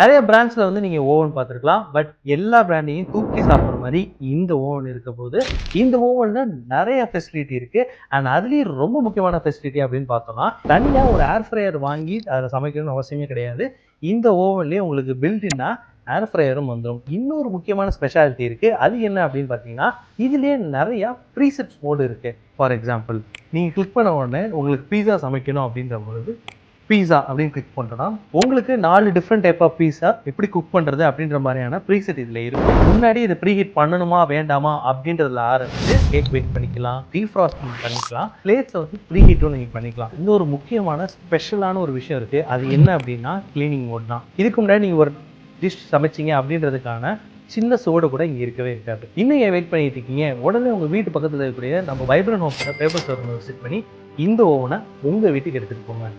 நிறைய பிராண்ட்ஸ்ல வந்து நீங்க ஓவன் பார்த்துருக்கலாம். பட் எல்லா பிராண்டையும் தூக்கி சாப்பிட்ற மாதிரி இந்த ஓவன் இருக்க போது இந்த ஓவன்ல நிறைய ஃபெசிலிட்டி இருக்கு. அண்ட் அதுலயும் ரொம்ப முக்கியமான ஃபெசிலிட்டி அப்படின்னு பார்த்தோம்னா, தனியா ஒரு ஏர் ஃப்ரையர் வாங்கி அதில் சமைக்கணும்னு அவசியமே கிடையாது. இந்த ஓவன்லேயே உங்களுக்கு பில்டின்னா ஏர் ஃப்ரையரும் வந்துடும். இன்னொரு முக்கியமான ஸ்பெஷாலிட்டி இருக்கு. அது என்ன அப்படின்னு பார்த்தீங்கன்னா, இதுலயே நிறைய ப்ரீசெட் மோடு இருக்கு. ஃபார் எக்ஸாம்பிள், நீங்க கிளிக் பண்ண உடனே உங்களுக்கு பீஸா சமைக்கணும் அப்படின்ற பொழுது பீஸா அப்படின்னு கிளிக் பண்ணுறோம்னா உங்களுக்கு 4 டிஃப்ரெண்ட் டைப் ஆஃப் பீஸா எப்படி குக் பண்ணுறது அப்படின்ற மாதிரியான ப்ரீசெட் இதில் இருக்கும். முன்னாடி இதை ப்ரீஹீட் பண்ணணுமா வேண்டாமா அப்படின்றதுல ஆரம்பிச்சு கேக் பேக் பண்ணிக்கலாம், டீஃப்ராஸ்டிங் பண்ணிக்கலாம், பிளேட்ஸை வந்து ப்ரீஹீட்டும் நீங்கள் பண்ணிக்கலாம். இந்த ஒரு முக்கியமான ஸ்பெஷலான ஒரு விஷயம் இருக்குது. அது என்ன அப்படின்னா கிளீனிங் மோட் தான். இதுக்கு முன்னாடி நீங்கள் ஒரு டிஷ் சமைச்சிங்க அப்படின்றதுக்கான சின்ன சோடு கூட இங்கே இருக்கவே இருக்காது. இன்னும் ஏன் வெயிட் பண்ணிட்டு இருக்கீங்க? உடனே உங்கள் வீட்டு பக்கத்தில் இருக்கக்கூடிய நம்ம வைப்ரன்ட் ஹோம்ஸோட பேப்பர் ஸ்டோர் விசிட் பண்ணி இந்த ஓவனை உங்கள் வீட்டுக்கு எடுத்துகிட்டு போங்க.